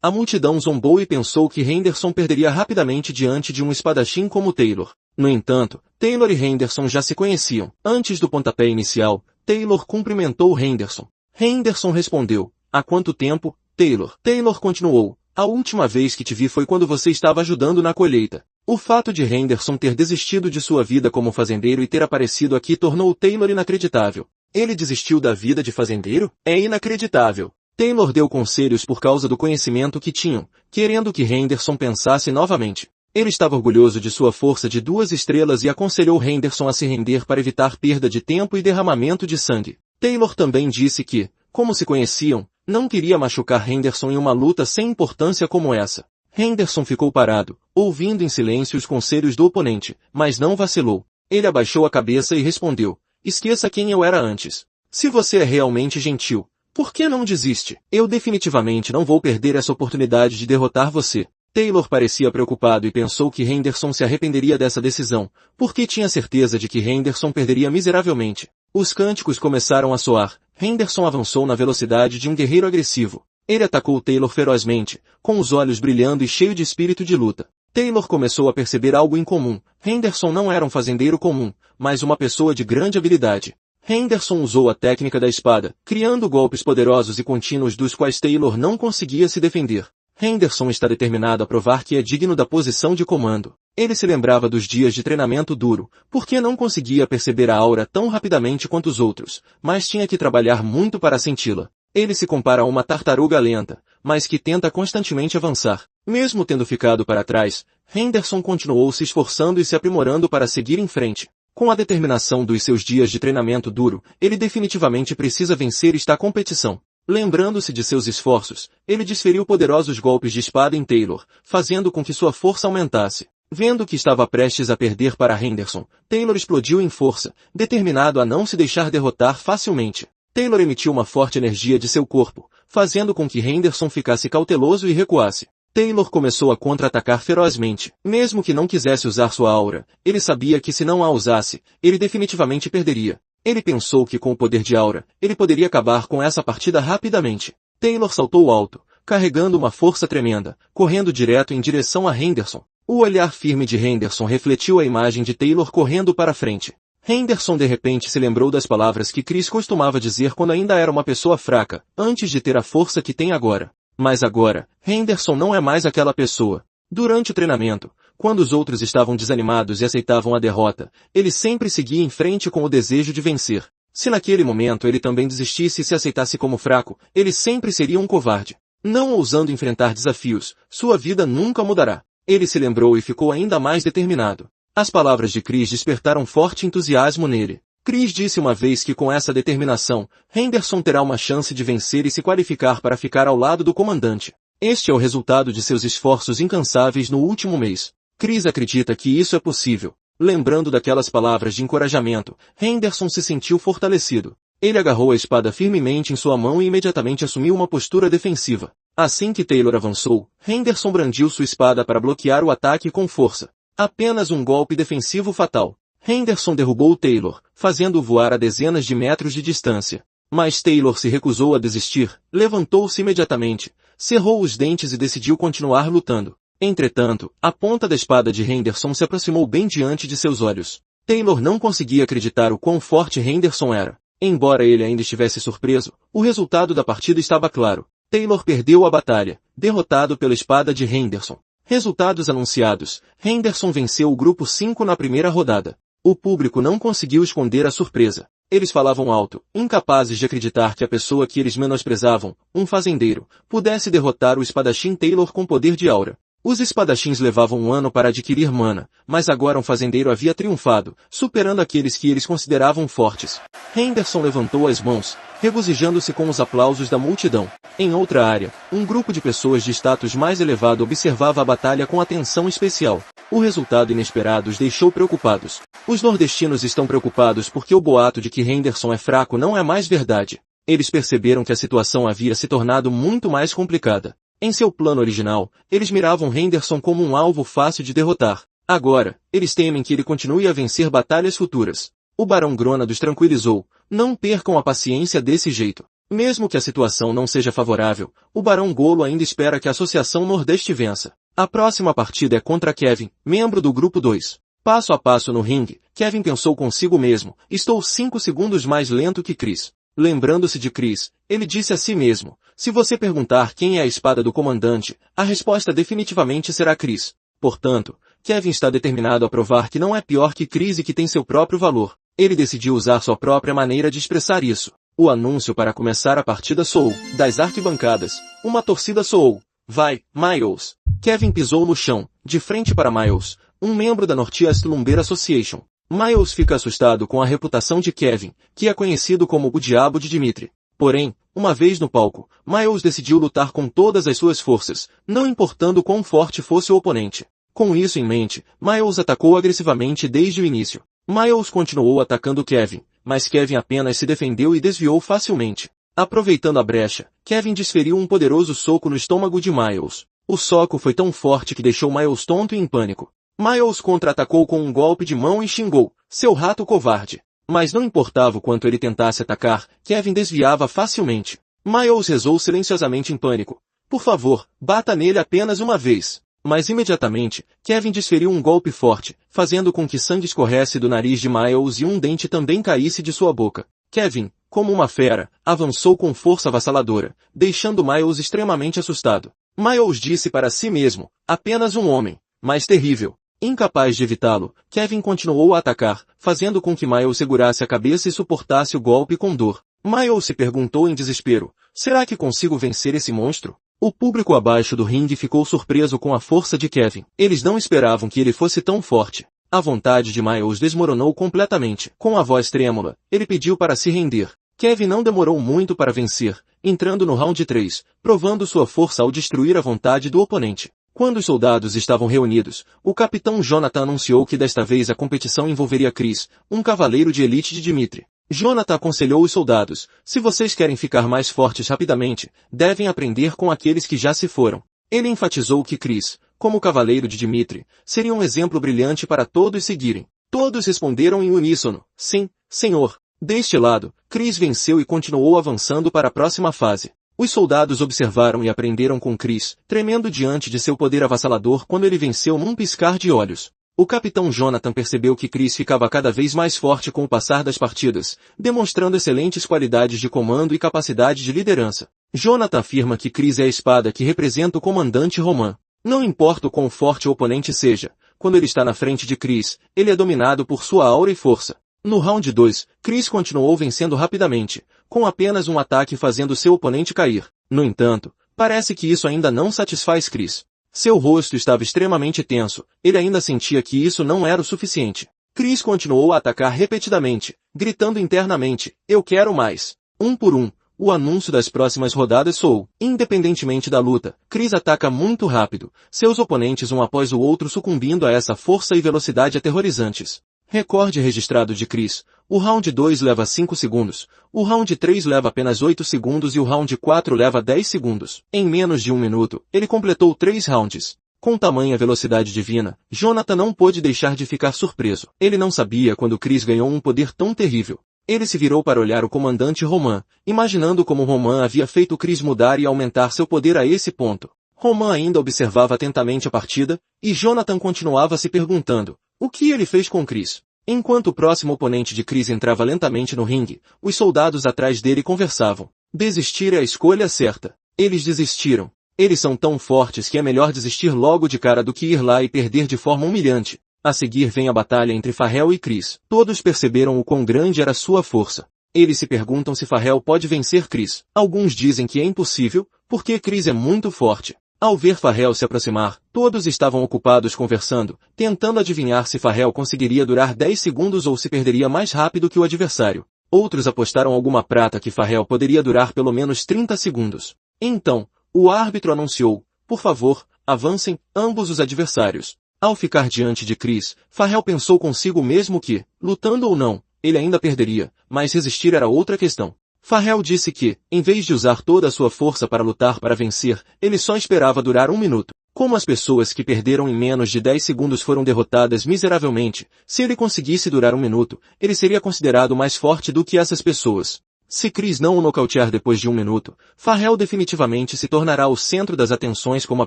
A multidão zombou e pensou que Henderson perderia rapidamente diante de um espadachim como Taylor. No entanto, Taylor e Henderson já se conheciam. Antes do pontapé inicial, Taylor cumprimentou Henderson. Henderson respondeu, "Há quanto tempo, Taylor?" Taylor continuou, "A última vez que te vi foi quando você estava ajudando na colheita." O fato de Henderson ter desistido de sua vida como fazendeiro e ter aparecido aqui tornou Taylor inacreditável. Ele desistiu da vida de fazendeiro? É inacreditável. Taylor deu conselhos por causa do conhecimento que tinham, querendo que Henderson pensasse novamente. Ele estava orgulhoso de sua força de 2 estrelas e aconselhou Henderson a se render para evitar perda de tempo e derramamento de sangue. Taylor também disse que, como se conheciam, não queria machucar Henderson em uma luta sem importância como essa. Henderson ficou parado, ouvindo em silêncio os conselhos do oponente, mas não vacilou. Ele abaixou a cabeça e respondeu, "Esqueça quem eu era antes. Se você é realmente gentil, por que não desiste? Eu definitivamente não vou perder essa oportunidade de derrotar você." Taylor parecia preocupado e pensou que Henderson se arrependeria dessa decisão, porque tinha certeza de que Henderson perderia miseravelmente. Os cânticos começaram a soar. Henderson avançou na velocidade de um guerreiro agressivo. Ele atacou Taylor ferozmente, com os olhos brilhando e cheio de espírito de luta. Taylor começou a perceber algo incomum. Henderson não era um fazendeiro comum, mas uma pessoa de grande habilidade. Henderson usou a técnica da espada, criando golpes poderosos e contínuos dos quais Taylor não conseguia se defender. Henderson está determinado a provar que é digno da posição de comando. Ele se lembrava dos dias de treinamento duro, porque não conseguia perceber a aura tão rapidamente quanto os outros, mas tinha que trabalhar muito para senti-la. Ele se compara a uma tartaruga lenta, mas que tenta constantemente avançar. Mesmo tendo ficado para trás, Henderson continuou se esforçando e se aprimorando para seguir em frente. Com a determinação dos seus dias de treinamento duro, ele definitivamente precisa vencer esta competição. Lembrando-se de seus esforços, ele desferiu poderosos golpes de espada em Taylor, fazendo com que sua força aumentasse. Vendo que estava prestes a perder para Henderson, Taylor explodiu em força, determinado a não se deixar derrotar facilmente. Taylor emitiu uma forte energia de seu corpo, fazendo com que Henderson ficasse cauteloso e recuasse. Taylor começou a contra-atacar ferozmente. Mesmo que não quisesse usar sua aura, ele sabia que se não a usasse, ele definitivamente perderia. Ele pensou que com o poder de aura, ele poderia acabar com essa partida rapidamente. Taylor saltou alto, carregando uma força tremenda, correndo direto em direção a Henderson. O olhar firme de Henderson refletiu a imagem de Taylor correndo para frente. Henderson de repente se lembrou das palavras que Chris costumava dizer quando ainda era uma pessoa fraca, antes de ter a força que tem agora. Mas agora, Henderson não é mais aquela pessoa. Durante o treinamento, quando os outros estavam desanimados e aceitavam a derrota, ele sempre seguia em frente com o desejo de vencer. Se naquele momento ele também desistisse e se aceitasse como fraco, ele sempre seria um covarde. Não ousando enfrentar desafios, sua vida nunca mudará. Ele se lembrou e ficou ainda mais determinado. As palavras de Chris despertaram forte entusiasmo nele. Chris disse uma vez que com essa determinação, Henderson terá uma chance de vencer e se qualificar para ficar ao lado do comandante. Este é o resultado de seus esforços incansáveis no último mês. Chris acredita que isso é possível. Lembrando daquelas palavras de encorajamento, Henderson se sentiu fortalecido. Ele agarrou a espada firmemente em sua mão e imediatamente assumiu uma postura defensiva. Assim que Taylor avançou, Henderson brandiu sua espada para bloquear o ataque com força. Apenas um golpe defensivo fatal. Henderson derrubou Taylor, fazendo-o voar a dezenas de metros de distância. Mas Taylor se recusou a desistir, levantou-se imediatamente, cerrou os dentes e decidiu continuar lutando. Entretanto, a ponta da espada de Henderson se aproximou bem diante de seus olhos. Taylor não conseguia acreditar o quão forte Henderson era. Embora ele ainda estivesse surpreso, o resultado da partida estava claro. Taylor perdeu a batalha, derrotado pela espada de Henderson. Resultados anunciados. Henderson venceu o grupo 5 na primeira rodada. O público não conseguiu esconder a surpresa. Eles falavam alto, incapazes de acreditar que a pessoa que eles menosprezavam, um fazendeiro, pudesse derrotar o espadachim Taylor com poder de aura. Os espadachins levavam um ano para adquirir mana, mas agora um fazendeiro havia triunfado, superando aqueles que eles consideravam fortes. Henderson levantou as mãos, regozijando-se com os aplausos da multidão. Em outra área, um grupo de pessoas de status mais elevado observava a batalha com atenção especial. O resultado inesperado os deixou preocupados. Os nordestinos estão preocupados porque o boato de que Henderson é fraco não é mais verdade. Eles perceberam que a situação havia se tornado muito mais complicada. Em seu plano original, eles miravam Henderson como um alvo fácil de derrotar. Agora, eles temem que ele continue a vencer batalhas futuras. O Barão Grona os tranquilizou. Não percam a paciência desse jeito. Mesmo que a situação não seja favorável, o Barão Golo ainda espera que a Associação Nordeste vença. A próxima partida é contra Kevin, membro do Grupo 2. Passo a passo no ringue, Kevin pensou consigo mesmo, estou 5 segundos mais lento que Chris. Lembrando-se de Chris, ele disse a si mesmo, se você perguntar quem é a espada do comandante, a resposta definitivamente será Chris. Portanto, Kevin está determinado a provar que não é pior que Chris e que tem seu próprio valor. Ele decidiu usar sua própria maneira de expressar isso. O anúncio para começar a partida soou, das arquibancadas, uma torcida soou, vai, Miles. Kevin pisou no chão, de frente para Miles, um membro da Northeast Lumber Association. Miles fica assustado com a reputação de Kevin, que é conhecido como o Diabo de Dimitri. Porém, uma vez no palco, Miles decidiu lutar com todas as suas forças, não importando quão forte fosse o oponente. Com isso em mente, Miles atacou agressivamente desde o início. Miles continuou atacando Kevin, mas Kevin apenas se defendeu e desviou facilmente. Aproveitando a brecha, Kevin desferiu um poderoso soco no estômago de Miles. O soco foi tão forte que deixou Miles tonto e em pânico. Miles contra-atacou com um golpe de mão e xingou, seu rato covarde. Mas não importava o quanto ele tentasse atacar, Kevin desviava facilmente. Miles rezou silenciosamente em pânico. Por favor, bata nele apenas uma vez. Mas imediatamente, Kevin desferiu um golpe forte, fazendo com que sangue escorresse do nariz de Miles e um dente também caísse de sua boca. Kevin, como uma fera, avançou com força avassaladora, deixando Miles extremamente assustado. Miles disse para si mesmo, apenas um homem, mas terrível. Incapaz de evitá-lo, Kevin continuou a atacar, fazendo com que Miles segurasse a cabeça e suportasse o golpe com dor. Miles se perguntou em desespero, será que consigo vencer esse monstro? O público abaixo do ringue ficou surpreso com a força de Kevin. Eles não esperavam que ele fosse tão forte. A vontade de Miles desmoronou completamente. Com a voz trêmula, ele pediu para se render. Kevin não demorou muito para vencer, entrando no round 3, provando sua força ao destruir a vontade do oponente. Quando os soldados estavam reunidos, o capitão Jonathan anunciou que desta vez a competição envolveria Chris, um cavaleiro de elite de Dimitri. Jonathan aconselhou os soldados, se vocês querem ficar mais fortes rapidamente, devem aprender com aqueles que já se foram. Ele enfatizou que Chris, como cavaleiro de Dimitri, seria um exemplo brilhante para todos seguirem. Todos responderam em uníssono, sim, senhor. Deste lado, Chris venceu e continuou avançando para a próxima fase. Os soldados observaram e aprenderam com Chris, tremendo diante de seu poder avassalador quando ele venceu num piscar de olhos. O capitão Jonathan percebeu que Chris ficava cada vez mais forte com o passar das partidas, demonstrando excelentes qualidades de comando e capacidade de liderança. Jonathan afirma que Chris é a espada que representa o comandante Roman. Não importa o quão forte o oponente seja, quando ele está na frente de Chris, ele é dominado por sua aura e força. No round 2, Chris continuou vencendo rapidamente, com apenas um ataque fazendo seu oponente cair. No entanto, parece que isso ainda não satisfaz Chris. Seu rosto estava extremamente tenso, ele ainda sentia que isso não era o suficiente. Chris continuou a atacar repetidamente, gritando internamente, eu quero mais. Um por um, o anúncio das próximas rodadas soou. Independentemente da luta, Chris ataca muito rápido, seus oponentes um após o outro sucumbindo a essa força e velocidade aterrorizantes. Recorde registrado de Chris. O round 2 leva 5 segundos, o round 3 leva apenas 8 segundos e o round 4 leva 10 segundos. Em menos de 1 minuto, ele completou 3 rounds. Com tamanha velocidade divina, Jonathan não pôde deixar de ficar surpreso. Ele não sabia quando Chris ganhou um poder tão terrível. Ele se virou para olhar o comandante Roman, imaginando como Roman havia feito Chris mudar e aumentar seu poder a esse ponto. Roman ainda observava atentamente a partida, e Jonathan continuava se perguntando, o que ele fez com Chris? Enquanto o próximo oponente de Chris entrava lentamente no ringue, os soldados atrás dele conversavam. Desistir é a escolha certa. Eles desistiram. Eles são tão fortes que é melhor desistir logo de cara do que ir lá e perder de forma humilhante. A seguir vem a batalha entre Farrell e Chris. Todos perceberam o quão grande era sua força. Eles se perguntam se Farrell pode vencer Chris. Alguns dizem que é impossível, porque Chris é muito forte. Ao ver Farrell se aproximar, todos estavam ocupados conversando, tentando adivinhar se Farrell conseguiria durar 10 segundos ou se perderia mais rápido que o adversário. Outros apostaram alguma prata que Farrell poderia durar pelo menos 30 segundos. Então, o árbitro anunciou, por favor, avancem, ambos os adversários. Ao ficar diante de Chris, Farrell pensou consigo mesmo que, lutando ou não, ele ainda perderia, mas resistir era outra questão. Farrell disse que, em vez de usar toda a sua força para lutar para vencer, ele só esperava durar 1 minuto. Como as pessoas que perderam em menos de 10 segundos foram derrotadas miseravelmente, se ele conseguisse durar 1 minuto, ele seria considerado mais forte do que essas pessoas. Se Chris não o nocautear depois de 1 minuto, Farrell definitivamente se tornará o centro das atenções como a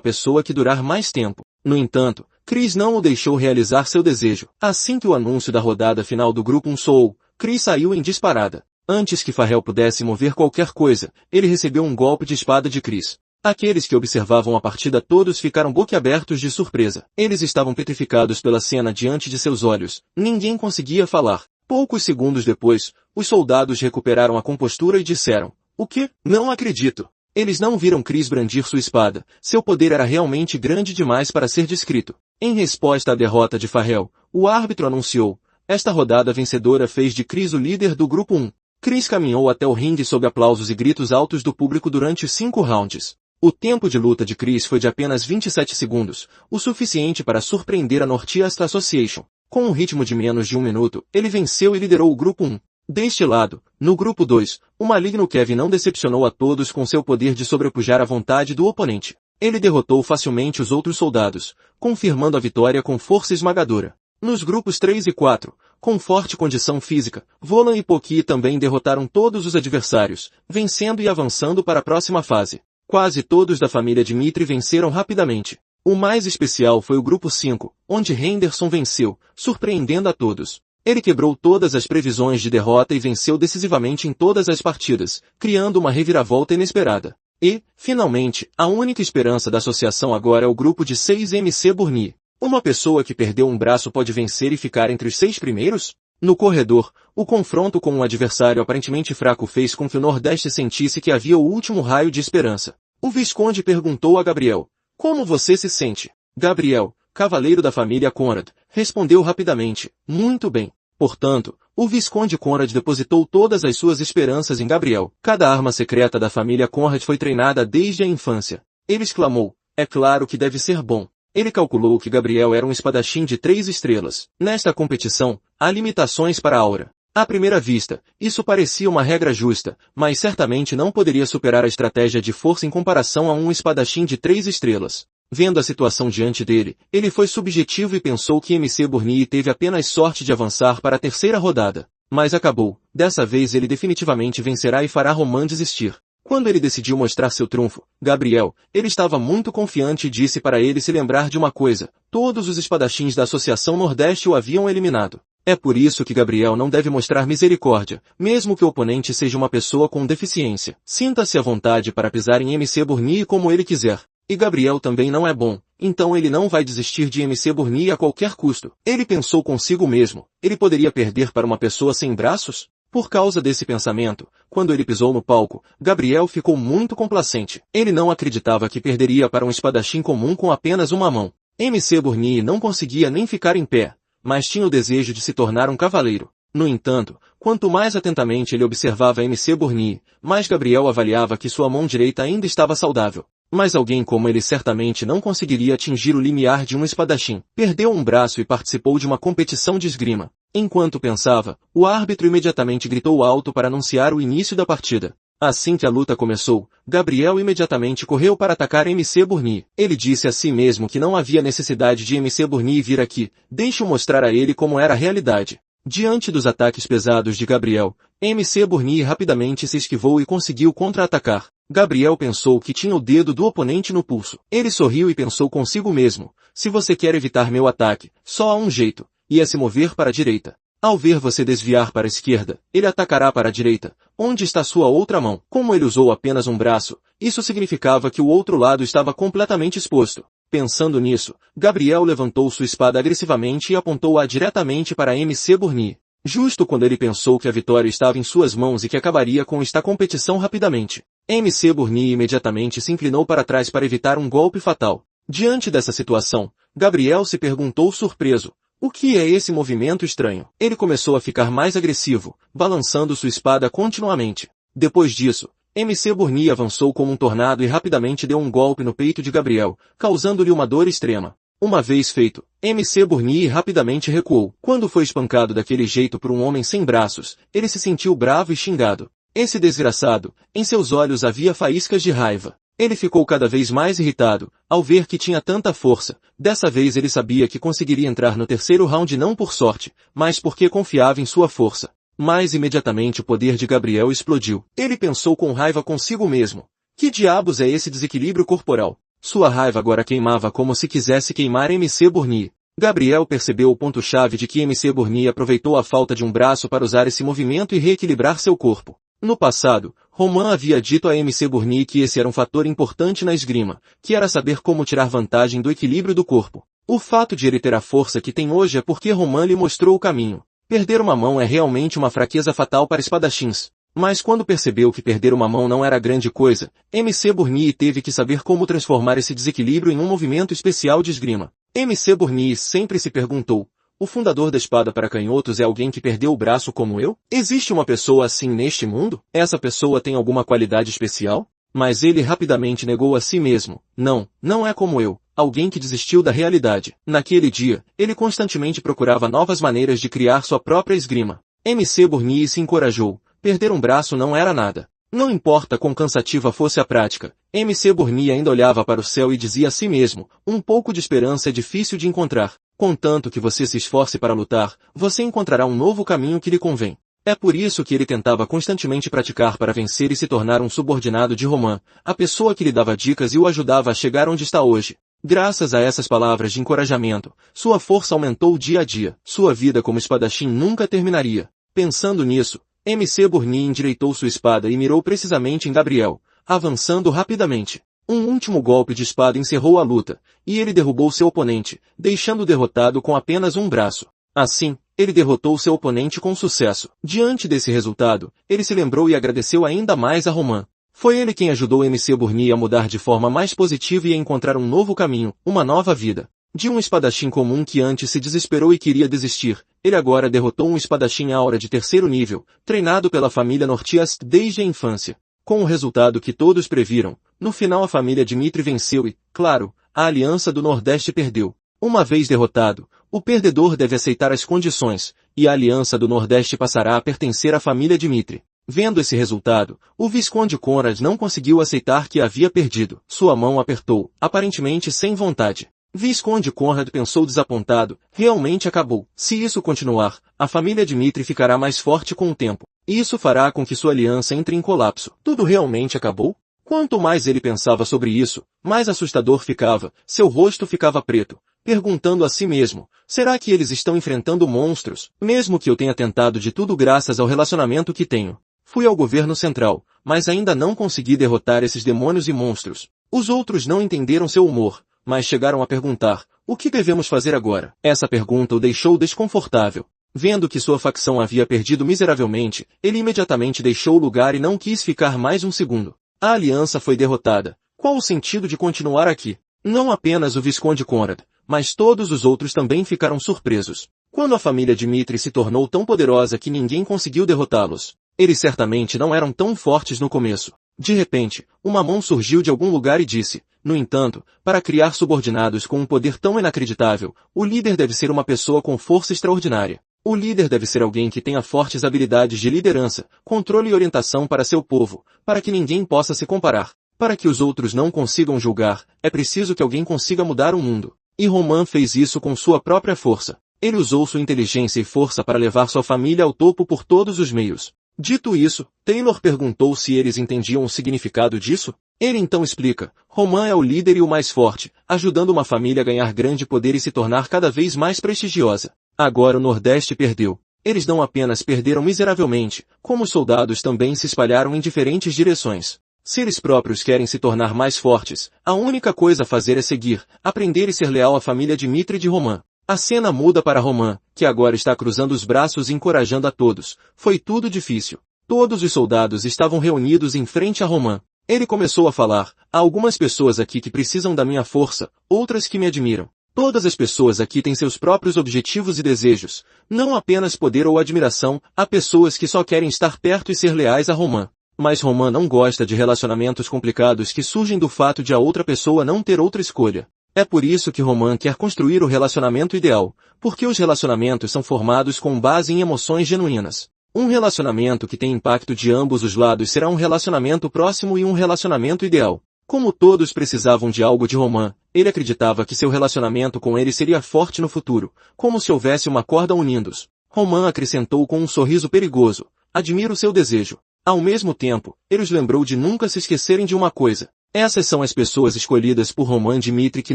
pessoa que durar mais tempo. No entanto, Chris não o deixou realizar seu desejo. Assim que o anúncio da rodada final do grupo 1 soou, Chris saiu em disparada. Antes que Farrell pudesse mover qualquer coisa, ele recebeu um golpe de espada de Chris. Aqueles que observavam a partida todos ficaram boquiabertos de surpresa. Eles estavam petrificados pela cena diante de seus olhos. Ninguém conseguia falar. Poucos segundos depois, os soldados recuperaram a compostura e disseram: "O quê? Não acredito." Eles não viram Chris brandir sua espada. Seu poder era realmente grande demais para ser descrito. Em resposta à derrota de Farrell, o árbitro anunciou: "Esta rodada vencedora fez de Chris o líder do grupo 1." Chris caminhou até o ringue sob aplausos e gritos altos do público durante 5 rounds. O tempo de luta de Chris foi de apenas 27 segundos, o suficiente para surpreender a Northeast Association. Com um ritmo de menos de 1 minuto, ele venceu e liderou o grupo 1. Deste lado, no grupo 2, o maligno Kevin não decepcionou a todos com seu poder de sobrepujar a vontade do oponente. Ele derrotou facilmente os outros soldados, confirmando a vitória com força esmagadora. Nos grupos 3 e 4, com forte condição física, Volan e Poki também derrotaram todos os adversários, vencendo e avançando para a próxima fase. Quase todos da família Dimitri venceram rapidamente. O mais especial foi o grupo 5, onde Henderson venceu, surpreendendo a todos. Ele quebrou todas as previsões de derrota e venceu decisivamente em todas as partidas, criando uma reviravolta inesperada. E, finalmente, a única esperança da associação agora é o grupo de 6 MC Burnie. Uma pessoa que perdeu um braço pode vencer e ficar entre os 6 primeiros? No corredor, o confronto com um adversário aparentemente fraco fez com que o Nordeste sentisse que havia o último raio de esperança. O Visconde perguntou a Gabriel: "Como você se sente?" Gabriel, cavaleiro da família Conrad, respondeu rapidamente: "Muito bem." Portanto, o Visconde Conrad depositou todas as suas esperanças em Gabriel. Cada arma secreta da família Conrad foi treinada desde a infância. Ele exclamou: "É claro que deve ser bom." Ele calculou que Gabriel era um espadachim de 3 estrelas. Nesta competição, há limitações para a aura. À primeira vista, isso parecia uma regra justa, mas certamente não poderia superar a estratégia de força em comparação a um espadachim de 3 estrelas. Vendo a situação diante dele, ele foi subjetivo e pensou que MC Burnie teve apenas sorte de avançar para a terceira rodada. Mas acabou. Dessa vez ele definitivamente vencerá e fará Roman desistir. Quando ele decidiu mostrar seu trunfo, Gabriel, ele estava muito confiante e disse para ele se lembrar de uma coisa: todos os espadachins da Associação Nordeste o haviam eliminado. É por isso que Gabriel não deve mostrar misericórdia, mesmo que o oponente seja uma pessoa com deficiência. Sinta-se à vontade para pisar em MC Burnie como ele quiser. E Gabriel também não é bom, então ele não vai desistir de MC Burnie a qualquer custo. Ele pensou consigo mesmo: ele poderia perder para uma pessoa sem braços? Por causa desse pensamento, quando ele pisou no palco, Gabriel ficou muito complacente. Ele não acreditava que perderia para um espadachim comum com apenas uma mão. MC Burnie não conseguia nem ficar em pé, mas tinha o desejo de se tornar um cavaleiro. No entanto, quanto mais atentamente ele observava MC Burnie, mais Gabriel avaliava que sua mão direita ainda estava saudável. Mas alguém como ele certamente não conseguiria atingir o limiar de um espadachim. Perdeu um braço e participou de uma competição de esgrima. Enquanto pensava, o árbitro imediatamente gritou alto para anunciar o início da partida. Assim que a luta começou, Gabriel imediatamente correu para atacar MC Burnie. Ele disse a si mesmo que não havia necessidade de MC Burnie vir aqui, deixe-o mostrar a ele como era a realidade. Diante dos ataques pesados de Gabriel, MC Burnie rapidamente se esquivou e conseguiu contra-atacar. Gabriel pensou que tinha o dedo do oponente no pulso. Ele sorriu e pensou consigo mesmo: se você quer evitar meu ataque, só há um jeito, e é se mover para a direita. Ao ver você desviar para a esquerda, ele atacará para a direita. Onde está sua outra mão? Como ele usou apenas um braço, isso significava que o outro lado estava completamente exposto. Pensando nisso, Gabriel levantou sua espada agressivamente e apontou-a diretamente para MC Burnie. Justo quando ele pensou que a vitória estava em suas mãos e que acabaria com esta competição rapidamente, MC Burnie imediatamente se inclinou para trás para evitar um golpe fatal. Diante dessa situação, Gabriel se perguntou surpreso: o que é esse movimento estranho? Ele começou a ficar mais agressivo, balançando sua espada continuamente. Depois disso, MC Burnie avançou como um tornado e rapidamente deu um golpe no peito de Gabriel, causando-lhe uma dor extrema. Uma vez feito, MC Burnie rapidamente recuou. Quando foi espancado daquele jeito por um homem sem braços, ele se sentiu bravo e xingado. Esse desgraçado, em seus olhos havia faíscas de raiva. Ele ficou cada vez mais irritado, ao ver que tinha tanta força. Dessa vez ele sabia que conseguiria entrar no terceiro round não por sorte, mas porque confiava em sua força. Mas imediatamente o poder de Gabriel explodiu. Ele pensou com raiva consigo mesmo. Que diabos é esse desequilíbrio corporal? Sua raiva agora queimava como se quisesse queimar MC Burnier. Gabriel percebeu o ponto-chave de que MC Burnier aproveitou a falta de um braço para usar esse movimento e reequilibrar seu corpo. No passado, Romain havia dito a MC Burnier que esse era um fator importante na esgrima, que era saber como tirar vantagem do equilíbrio do corpo. O fato de ele ter a força que tem hoje é porque Romain lhe mostrou o caminho. Perder uma mão é realmente uma fraqueza fatal para espadachins. Mas quando percebeu que perder uma mão não era grande coisa, MC Burnier teve que saber como transformar esse desequilíbrio em um movimento especial de esgrima. MC Burnier sempre se perguntou, o fundador da espada para canhotos é alguém que perdeu o braço como eu? Existe uma pessoa assim neste mundo? Essa pessoa tem alguma qualidade especial? Mas ele rapidamente negou a si mesmo. Não, não é como eu, alguém que desistiu da realidade. Naquele dia, ele constantemente procurava novas maneiras de criar sua própria esgrima. MC Burnier se encorajou. Perder um braço não era nada. Não importa quão cansativa fosse a prática, MC Burnier ainda olhava para o céu e dizia a si mesmo, um pouco de esperança é difícil de encontrar. Contanto que você se esforce para lutar, você encontrará um novo caminho que lhe convém. É por isso que ele tentava constantemente praticar para vencer e se tornar um subordinado de Romain, a pessoa que lhe dava dicas e o ajudava a chegar onde está hoje. Graças a essas palavras de encorajamento, sua força aumentou dia a dia. Sua vida como espadachim nunca terminaria. Pensando nisso, MC Burnier endireitou sua espada e mirou precisamente em Gabriel, avançando rapidamente. Um último golpe de espada encerrou a luta, e ele derrubou seu oponente, deixando-o derrotado com apenas um braço. Assim, ele derrotou seu oponente com sucesso. Diante desse resultado, ele se lembrou e agradeceu ainda mais a Romain. Foi ele quem ajudou MC Burnier a mudar de forma mais positiva e a encontrar um novo caminho, uma nova vida. De um espadachim comum que antes se desesperou e queria desistir, ele agora derrotou um espadachim aura de terceiro nível, treinado pela família Nortias desde a infância. Com o resultado que todos previram, no final a família Dmitri venceu e, claro, a Aliança do Nordeste perdeu. Uma vez derrotado, o perdedor deve aceitar as condições, e a Aliança do Nordeste passará a pertencer à família Dmitri. Vendo esse resultado, o Visconde Conrad não conseguiu aceitar que havia perdido. Sua mão apertou, aparentemente sem vontade. Visconde Conrad pensou desapontado, realmente acabou. Se isso continuar, a família Dmitri ficará mais forte com o tempo. E isso fará com que sua aliança entre em colapso. Tudo realmente acabou? Quanto mais ele pensava sobre isso, mais assustador ficava, seu rosto ficava preto, perguntando a si mesmo, será que eles estão enfrentando monstros? Mesmo que eu tenha tentado de tudo graças ao relacionamento que tenho. Fui ao governo central, mas ainda não consegui derrotar esses demônios e monstros. Os outros não entenderam seu humor, mas chegaram a perguntar, o que devemos fazer agora? Essa pergunta o deixou desconfortável. Vendo que sua facção havia perdido miseravelmente, ele imediatamente deixou o lugar e não quis ficar mais um segundo. A aliança foi derrotada. Qual o sentido de continuar aqui? Não apenas o Visconde Conrad, mas todos os outros também ficaram surpresos. Quando a família Dmitri se tornou tão poderosa que ninguém conseguiu derrotá-los, eles certamente não eram tão fortes no começo. De repente, uma mão surgiu de algum lugar e disse, no entanto, para criar subordinados com um poder tão inacreditável, o líder deve ser uma pessoa com força extraordinária. O líder deve ser alguém que tenha fortes habilidades de liderança, controle e orientação para seu povo, para que ninguém possa se comparar. Para que os outros não consigam julgar, é preciso que alguém consiga mudar o mundo. E Romain fez isso com sua própria força. Ele usou sua inteligência e força para levar sua família ao topo por todos os meios. Dito isso, Taylor perguntou se eles entendiam o significado disso. Ele então explica, Romain é o líder e o mais forte, ajudando uma família a ganhar grande poder e se tornar cada vez mais prestigiosa. Agora o Nordeste perdeu. Eles não apenas perderam miseravelmente, como os soldados também se espalharam em diferentes direções. Se eles próprios querem se tornar mais fortes, a única coisa a fazer é seguir, aprender e ser leal à família Dmitri de Romain. A cena muda para Romain, que agora está cruzando os braços e encorajando a todos. Foi tudo difícil. Todos os soldados estavam reunidos em frente a Romain. Ele começou a falar, há algumas pessoas aqui que precisam da minha força, outras que me admiram. Todas as pessoas aqui têm seus próprios objetivos e desejos, não apenas poder ou admiração, há pessoas que só querem estar perto e ser leais a Romain. Mas Romain não gosta de relacionamentos complicados que surgem do fato de a outra pessoa não ter outra escolha. É por isso que Romain quer construir o relacionamento ideal, porque os relacionamentos são formados com base em emoções genuínas. Um relacionamento que tem impacto de ambos os lados será um relacionamento próximo e um relacionamento ideal. Como todos precisavam de algo de Romain, ele acreditava que seu relacionamento com ele seria forte no futuro, como se houvesse uma corda unindo-os. Roman acrescentou com um sorriso perigoso. Admiro seu desejo. Ao mesmo tempo, ele os lembrou de nunca se esquecerem de uma coisa. Essas são as pessoas escolhidas por Roman Dmitri que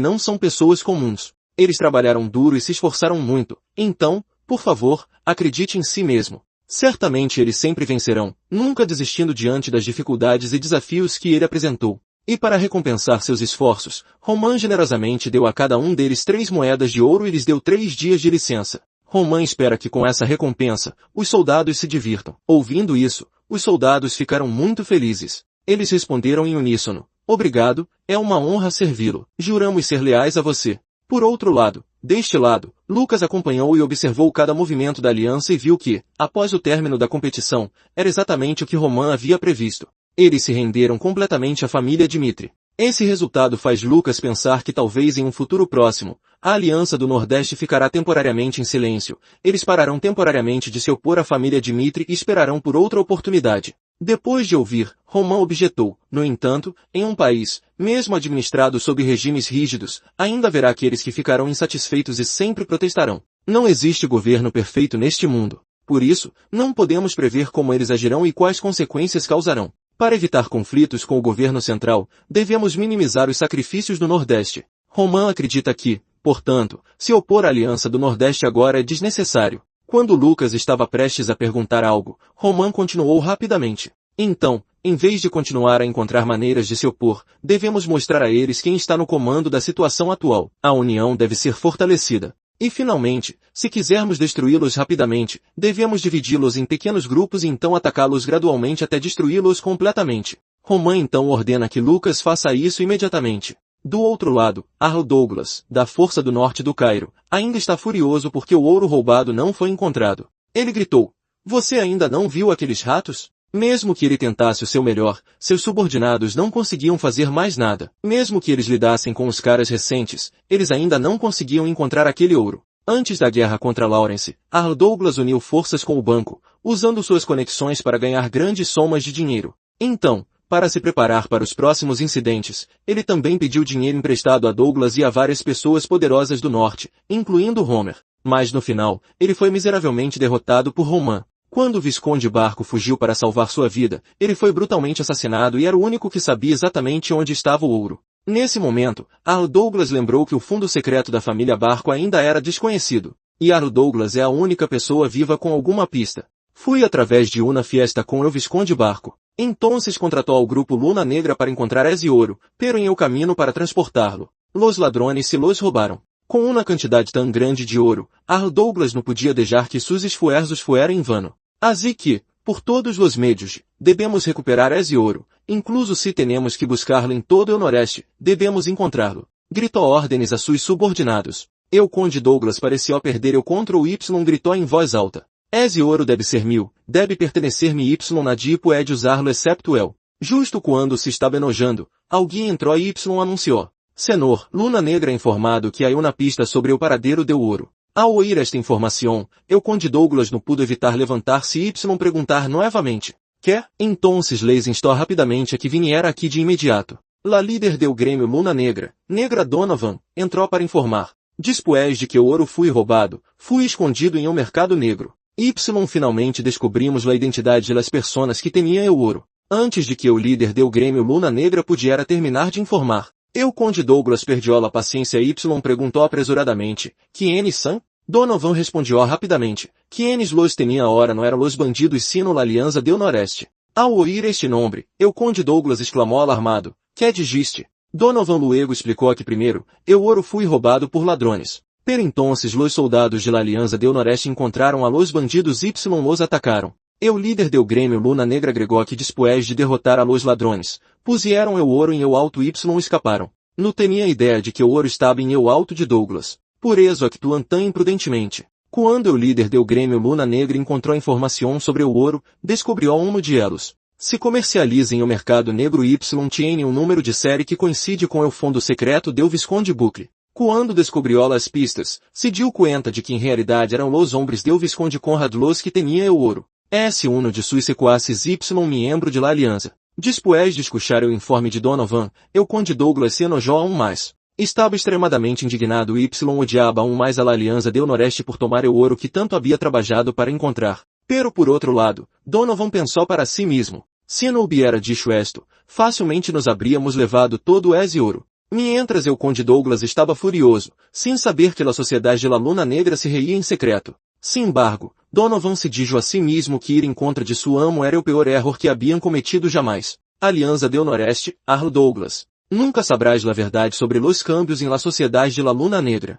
não são pessoas comuns. Eles trabalharam duro e se esforçaram muito. Então, por favor, acredite em si mesmo. Certamente eles sempre vencerão, nunca desistindo diante das dificuldades e desafios que ele apresentou. E para recompensar seus esforços, Roman generosamente deu a cada um deles 3 moedas de ouro e lhes deu 3 dias de licença. Roman espera que com essa recompensa, os soldados se divirtam. Ouvindo isso, os soldados ficaram muito felizes. Eles responderam em uníssono: obrigado, é uma honra servi-lo. Juramos ser leais a você. Por outro lado, deste lado, Lucas acompanhou e observou cada movimento da aliança e viu que, após o término da competição, era exatamente o que Roman havia previsto. Eles se renderam completamente à família Dmitri. Esse resultado faz Lucas pensar que talvez em um futuro próximo, a Aliança do Nordeste ficará temporariamente em silêncio. Eles pararão temporariamente de se opor à família Dmitri e esperarão por outra oportunidade. Depois de ouvir, Roman objetou: no entanto, em um país, mesmo administrado sob regimes rígidos, ainda haverá aqueles que ficarão insatisfeitos e sempre protestarão. Não existe governo perfeito neste mundo. Por isso, não podemos prever como eles agirão e quais consequências causarão. Para evitar conflitos com o governo central, devemos minimizar os sacrifícios do Nordeste. Roman acredita que, portanto, se opor à Aliança do Nordeste agora é desnecessário. Quando Lucas estava prestes a perguntar algo, Roman continuou rapidamente. Então, em vez de continuar a encontrar maneiras de se opor, devemos mostrar a eles quem está no comando da situação atual. A união deve ser fortalecida. E finalmente, se quisermos destruí-los rapidamente, devemos dividi-los em pequenos grupos e então atacá-los gradualmente até destruí-los completamente. Roman então ordena que Lucas faça isso imediatamente. Do outro lado, Earl Douglas, da Força do Norte do Cairo, ainda está furioso porque o ouro roubado não foi encontrado. Ele gritou: você ainda não viu aqueles ratos? Mesmo que ele tentasse o seu melhor, seus subordinados não conseguiam fazer mais nada. Mesmo que eles lidassem com os caras recentes, eles ainda não conseguiam encontrar aquele ouro. Antes da guerra contra Lawrence, Earl Douglas uniu forças com o banco, usando suas conexões para ganhar grandes somas de dinheiro. Então, para se preparar para os próximos incidentes, ele também pediu dinheiro emprestado a Douglas e a várias pessoas poderosas do norte, incluindo Homer. Mas no final, ele foi miseravelmente derrotado por Roman. Quando o Visconde Barco fugiu para salvar sua vida, ele foi brutalmente assassinado e era o único que sabia exatamente onde estava o ouro. Nesse momento, Earl Douglas lembrou que o fundo secreto da família Barco ainda era desconhecido. E Earl Douglas é a única pessoa viva com alguma pista. Fui através de uma fiesta com o Visconde Barco. Então contratou ao grupo Luna Negra para encontrar esse ouro, pero em el camino para transportá-lo. Los ladrones se los roubaram. Com uma quantidade tão grande de ouro, Earl Douglas não podia deixar que sus esfuerzos fueram em vano. Assim que, por todos os meios, devemos recuperar esse ouro, incluso se tenemos que buscarlo em todo o Noroeste, devemos encontrá-lo. Gritou ordens a seus subordinados. O Conde Douglas pareceu perder o control Y gritou em voz alta. Esse ouro deve ser meu, deve pertencer-me Y nadipo é de usá-lo excepto eu. Justo quando se estava enojando, alguém entrou e Y anunciou. Senhor, Luna Negra informado que há uma pista sobre o paradeiro do ouro. Ao ouvir esta informação, o Conde Douglas não pudo evitar levantar-se e perguntar novamente. Quer? Então leis instou rapidamente a que viniera aqui de imediato. La líder do Grêmio Luna Negra, Negra Donovan, entrou para informar. Depois de que o ouro fui roubado, fui escondido em um mercado negro. Y finalmente descobrimos a identidade das pessoas que tinham o ouro. Antes de que o líder do Grêmio Luna Negra pudiera terminar de informar. O Conde Douglas perdeu a paciência e perguntou apressuradamente, ¿Quiénes são? Donovan respondeu rapidamente, ¿Quiénes los tenía ahora não eram los bandidos sino la aliança do Noroeste? Ao ouvir este nome, o Conde Douglas exclamou alarmado, ¿Qué dijiste? Donovan luego explicou que primeiro, o ouro fui roubado por ladrones. Pero entonces los soldados de la aliança do Noroeste encontraram a los bandidos y los atacaram. O líder do Grêmio Luna Negra agregou que depois de derrotar a los ladrones, pusieron o ouro em eu alto y escaparam. Não tinha ideia de que o ouro estava em eu alto de Douglas. Por isso actuam tão imprudentemente. Quando o líder do Grêmio Luna Negra encontrou informação sobre o ouro, descobriu um de elos. Se comercializa em o mercado negro Y tem um número de série que coincide com o fundo secreto do Visconde Bucle. Quando descobriu as pistas, se deu conta de que em realidade eram os hombres do Visconde Conrad los que tinha o ouro. Esse uno de suas sequaces Y membro de la aliança. Depois de escuchar o informe de Donovan, o Conde Douglas se enojou aún mais. Estava extremadamente indignado e odiava aún mais a la Aliança del Noreste por tomar o ouro que tanto havia trabalhado para encontrar. Pero por outro lado, Donovan pensou para si mesmo, se não hubiera dicho esto, facilmente nos habríamos levado todo esse ouro. Mientras o Conde Douglas estava furioso, sem saber que a sociedade de la Luna Negra se reía em secreto. Sin embargo, Donovan se dijo a si mesmo que ir em contra de seu amo era o pior erro que haviam cometido jamais. Aliança del Noreste, Arlo Douglas. Nunca sabrás la verdade sobre los cambios em la sociedade de la Luna Negra.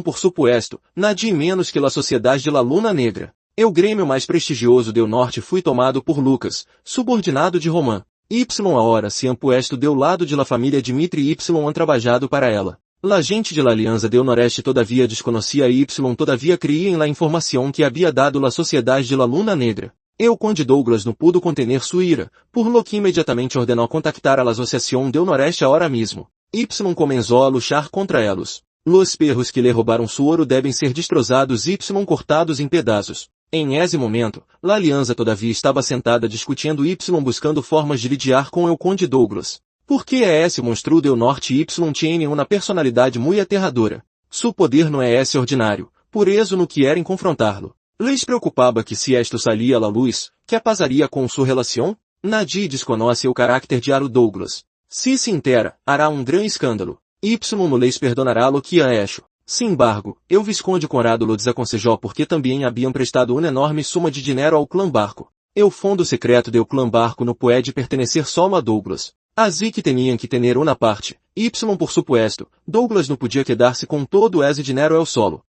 Por supuesto, nadie menos que la sociedade de la Luna Negra. O grêmio mais prestigioso del norte foi tomado por Lucas, subordinado de Roman. Ahora se han puesto del lado de la família Dimitri han trabalhado para ela. La gente de la Aliança del Noreste todavia desconhecia todavia creía em la informação que havia dado la sociedade de la Luna Negra. O Conde Douglas não pudo contener sua ira, por lo que imediatamente ordenou contactar a la Associação del Noreste ahora mismo. Comenzó a luchar contra elos. Los perros que lhe roubaram su ouro devem ser destrozados cortados em pedaços. Em esse momento, la Aliança todavia estava sentada discutindo buscando formas de lidiar com o Conde Douglas. Porque esse monstro del norte tiene uma personalidade muito aterradora. Su poder não é esse ordinário, por eso no querem confrontá-lo. Les preocupava que se esto salia à luz, que passaria com sua relação? Nadie desconhece o carácter de Arlo Douglas. Se entera, hará grande escândalo. No les perdonará lo que ha hecho. Sin embargo, o Visconde Conrado lo desaconsejou porque também haviam prestado uma enorme suma de dinheiro ao clã Barco. O fundo secreto do clã Barco não pode pertencer só a Douglas. Assim que tinham que ter uma parte. Por supuesto, Douglas não podia quedar-se com todo esse dinheiro ao solo.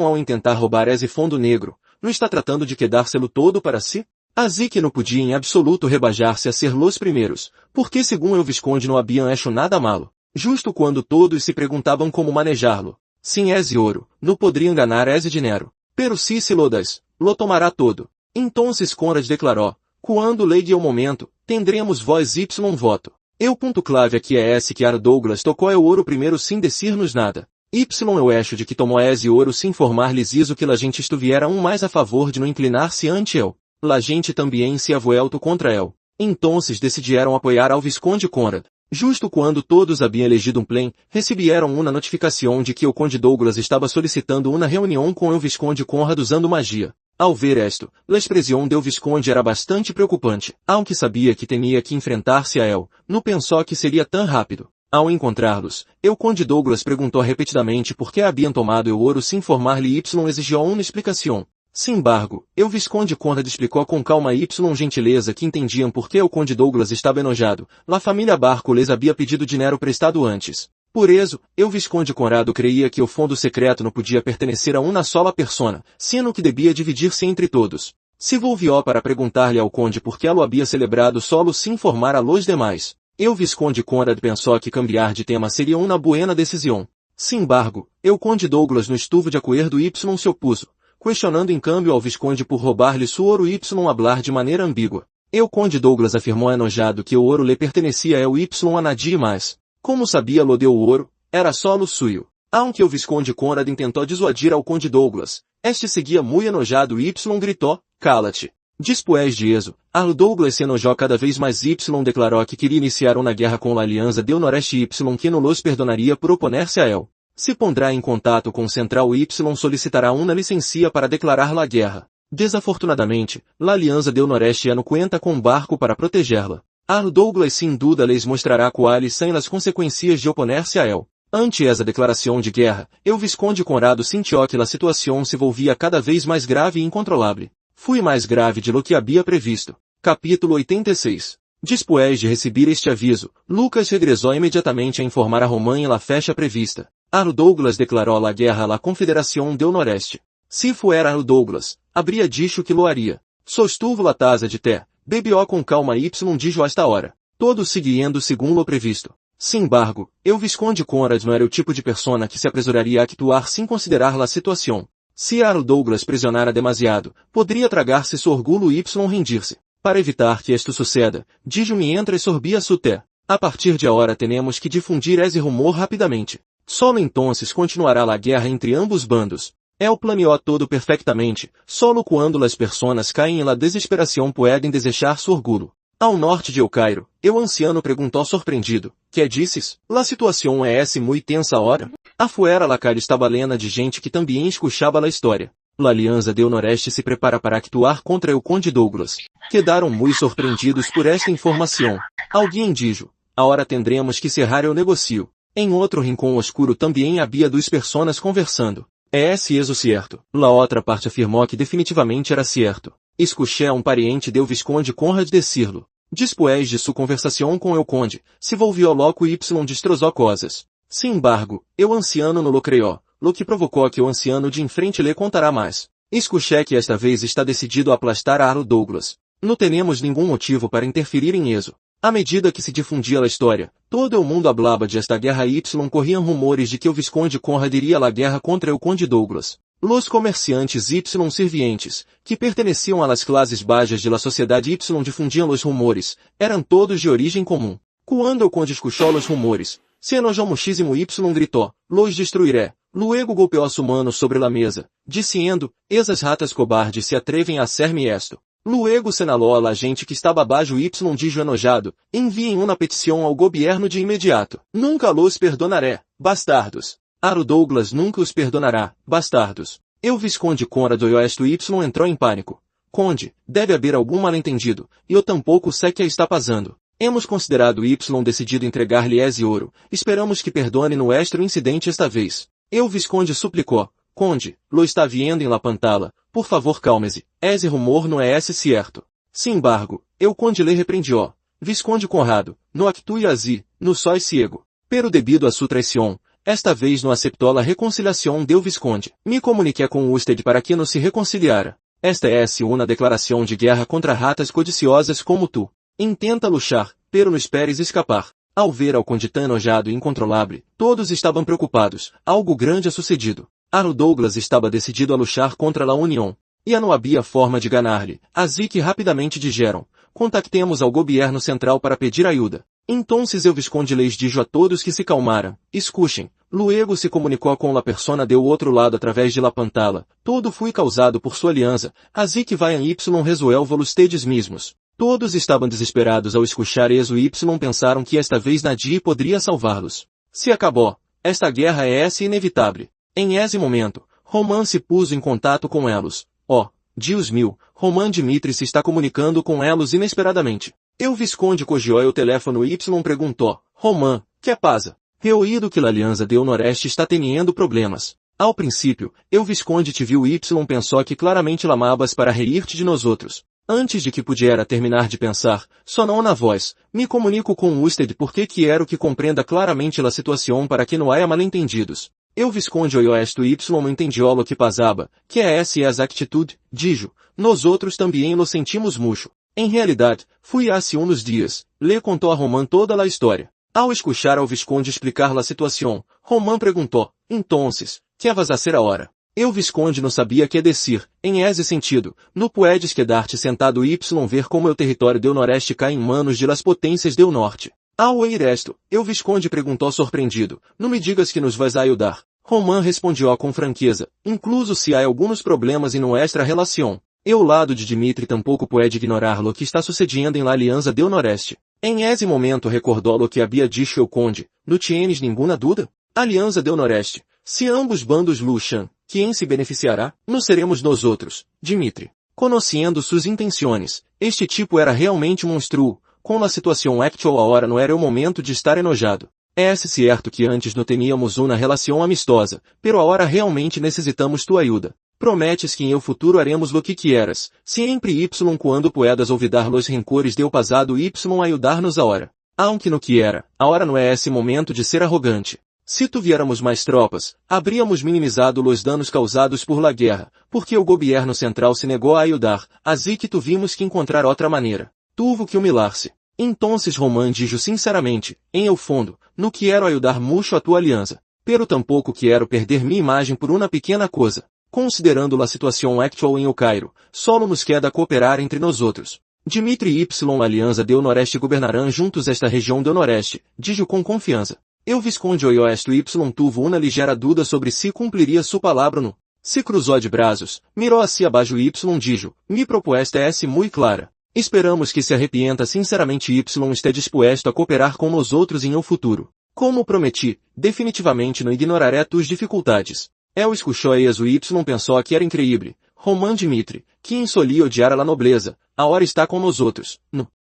Ao intentar roubar esse fundo negro, não está tratando de quedar-se-lo todo para si? Assim que não podia em absoluto rebajar-se a ser los primeiros, porque segundo o Visconde não haviam hecho nada malo. Justo quando todos se perguntavam como manejá-lo. Sem esse ouro, não poderiam ganhar esse dinheiro. Pero si se lo das, lo tomará todo. Entonces Conrad declarou, quando llegue o momento, tendremos voz voto. O ponto clave aqui é esse que Arlo Douglas tocou o ouro primeiro sem decir-nos nada. Eu acho de que tomou esse ouro sem informar-lhes isso que la gente estuviera mais a favor de não inclinar-se ante el. La gente também se ha vuelto contra el. Entonces decidiram apoiar ao Visconde Conrad. Justo quando todos haviam elegido plen, receberam uma notificação de que o Conde Douglas estava solicitando uma reunião com o Visconde Conrad usando magia. Ao ver esto, la expressão do Visconde era bastante preocupante. Aunque sabia que tinha que enfrentar-se a el, não pensou que seria tão rápido. Ao encontrá-los, o Conde Douglas perguntou repetidamente por que haviam tomado o ouro sem informar-lhe exigiu uma explicação. Sin embargo, o Visconde Conrad explicou com calma e gentileza que entendiam por que o Conde Douglas estava enojado. La família Barco lhes havia pedido dinheiro prestado antes. Por isso, o Visconde Conrado creía que o fundo secreto não podia pertencer a uma sola persona, sendo que devia dividir-se entre todos. Se volvió para perguntar-lhe ao Conde por que lo havia celebrado solo sem informar a los demais. O Visconde Conrad pensou que cambiar de tema seria uma buena decisão. Sin embargo, o Conde Douglas não estuvo de acordo e se opuso, questionando em câmbio ao Visconde por roubar-lhe su ouro e hablar de maneira ambígua. O Conde Douglas afirmou enojado que o ouro lhe pertencia ao a nadie mais. Como sabia lo deu o ouro, era solo suyo. Aunque o Visconde Conrad tentou disuadir ao Conde Douglas, este seguia muito enojado e gritou, cala-te. Después de eso, Arlo Douglas se enojou cada vez mais declarou que queria iniciar uma guerra com a Aliança del Noreste que não los perdonaria por oponer-se a el. Se pondrá em contato com Central solicitará uma licencia para declarar la guerra. Desafortunadamente, la Aliança del Noreste não conta com barco para protegê-la. Arlo Douglas sem dúvida lhes mostrará quais são as consequências de oponer-se a el. Ante essa declaração de guerra, o Visconde Conrado sentiu que a situação se volvia cada vez mais grave e incontrolável. Foi mais grave de lo que havia previsto. Capítulo 86. Después de receber este aviso, Lucas regressou imediatamente a informar a Roman la fecha prevista. Arlo Douglas declarou la guerra à Confederação del Noreste. Se fuera Arlo Douglas, habría dicho que lo haria. Sostuvo la taza de té, bebió com calma e dijo hasta hora. Todos seguindo segundo o previsto. Sin embargo, o Visconde Conrad não era o tipo de persona que se apresuraria a actuar sem considerar a situação. Se Arlo Douglas pressionara demasiado, poderia tragar-se seu orgulho e rendir-se. Para evitar que isto suceda, dijo mientras sorbia su té. A partir de agora temos que difundir esse rumor rapidamente. Solo entonces continuará a guerra entre ambos bandos. El planeou todo perfectamente, solo quando as personas caem em la desesperação podem desejar su orgulho. Ao norte de El Cairo, o anciano perguntou surpreendido. Que disses? La situação é muy tensa ahora? Afuera la calle estaba lena de gente que também escuchaba la história. La Alianza del Noreste se prepara para actuar contra o Conde Douglas. Quedaram muito surpreendidos por esta informação. Alguém dijo, agora tendremos que cerrar o negocio. Em outro rincão oscuro também havia duas personas conversando. Isso certo. La outra parte afirmou que definitivamente era certo. Escuché um pariente del Visconde Conrad decirlo. Después de sua conversação com o conde, se volvió loco y destrozó cosas. Sin embargo, o anciano no lo creyó, lo que provocou que o anciano de enfrente lhe contará mais. Escuché que esta vez está decidido a aplastar a Arlo Douglas. Não temos nenhum motivo para interferir em eso. À medida que se difundia a história, todo o mundo hablaba de esta guerra y corriam rumores de que o Visconde Conrad iria à guerra contra o Conde Douglas. Los comerciantes y servientes, que perteneciam a las clases bajas de la sociedade Y difundiam os rumores, eram todos de origem comum. Quando o conde escuchou os rumores, se enojou muchísimo Y gritou, los destruiré. Luego golpeou su mano sobre la mesa, dizendo, esas ratas cobardes se atrevem a hacer-me esto. Luego senalou a la gente que estava abaixo Y dijo enojado, enviem uma petição ao governo de imediato. Nunca los perdonaré, bastardos. Arlo Douglas nunca os perdonará, bastardos. O Visconde Conrad Oeste Y entrou em pânico. Conde, deve haver algum mal-entendido, e eu tampouco sei que está passando. Hemos considerado Y decidido entregar-lhe esse ouro, esperamos que perdone nuestro incidente esta vez. O Visconde suplicou, Conde, lo está viendo em la pantalla, por favor calme-se, esse rumor não é certo. Sin embargo, o conde lhe repreendió, Visconde Conrado, no actue así, no sois ciego. Pero debido a sua traição, esta vez não aceptou a reconciliação del Visconde. Me comuniqué com usted para que nos se reconciliara. Esta é uma declaração de guerra contra ratas codiciosas como tu. Intenta luchar, pero no esperes escapar. Ao ver ao conde tão enojado e incontrolável, todos estavam preocupados, algo grande ha sucedido. Arlo Douglas estava decidido a luchar contra a União. E não havia forma de ganar-lhe, assim que rapidamente dijeron, contactemos ao governo central para pedir ajuda. Então o Visconde lhes dijo a todos que se calmaram, escuchem, luego se comunicou com la persona do outro lado através de la pantalla, todo foi causado por sua aliança, assim que vayan Y resuelvo ustedes mismos. Todos estavam desesperados ao escuchar eso Y pensaram que esta vez nadie poderia salvá-los. Se acabou, esta guerra é inevitável. Em esse momento, Roman se pôs em contato com elos. Oh, Deus meu, Roman Dmitri se está comunicando com elos inesperadamente. O Visconde cogiou o telefone Y perguntou, Roman, que pasa? He oído que a Alianza del Noreste está teniendo problemas. Ao princípio, o Visconde te viu Y pensou que claramente lamabas para reír-te de nós outros. Antes de que pudiera terminar de pensar, sonou na voz, me comunico com usted porque quero que compreenda claramente a situação para que não haja mal-entendidos. O Visconde Oeste Y entendió lo que pasaba, que essa é a atitude, dijo, nós outros também lo sentimos mucho. Em realidade, fui hace uns dias, lhe contou a Roman toda a história. Ao escuchar ao Visconde explicar a situação, Roman perguntou, entonces, que vas a hacer ahora? O Visconde não sabia que dizer, em esse sentido, no puedes quedar-te sentado Y ver como o território del Noreste cai em manos de las potências del Norte. Ao ouvir esto, o Visconde perguntou surpreendido, não me digas que nos vais a ajudar. Roman respondeu com franqueza, incluso se há alguns problemas em nuestra relação. O lado de Dmitri tampouco pode ignorar lo que está sucedendo em la Alianza del Noreste. Em esse momento recordou lo que havia dicho o conde, não tienes nenhuma dúvida? Alianza del Noreste. Se ambos bandos luchan, quem se beneficiará? Não seremos nós outros, Dmitri. Conhecendo suas intenções, este tipo era realmente monstruoso. Com a situação actual agora não era o momento de estar enojado. É certo que antes não teníamos uma relação amistosa, pero agora realmente necessitamos tua ajuda. Prometes que em el futuro haremos lo que quieras, sempre Y quando puedas olvidar los rencores del pasado Y ajudar-nos agora. Aunque no quiera, agora não é esse momento de ser arrogante. Se tuviéramos mais tropas, habríamos minimizado os danos causados por la guerra, porque o governo central se negou a ajudar, assim que tuvimos que encontrar outra maneira. Tuvo que humilhar-se. Entonces Roman dijo sinceramente, em el fundo, não quero ajudar mucho a tua aliança, pero tampouco quero perder minha imagem por uma pequena coisa. Considerando a situação actual em El Cairo, solo nos queda cooperar entre nós outros. Dmitri y Alianza del Noreste governarão juntos esta região do Noreste, dijo com confiança. O Visconde Oeste Y tuvo uma ligeira dúvida sobre se cumpriria sua palavra ou não. Se cruzou de braços, mirou hacia abaixo Y dijo, mi propuesta é muito clara. Esperamos que se arrepienta sinceramente y esteja disposto a cooperar com nós outros em um futuro. Como prometi, definitivamente não ignoraré tuas dificuldades. El escuchou eso y pensou que era increíble. Roman Dmitri, quem solia odiar a nobleza, agora está com nós outros.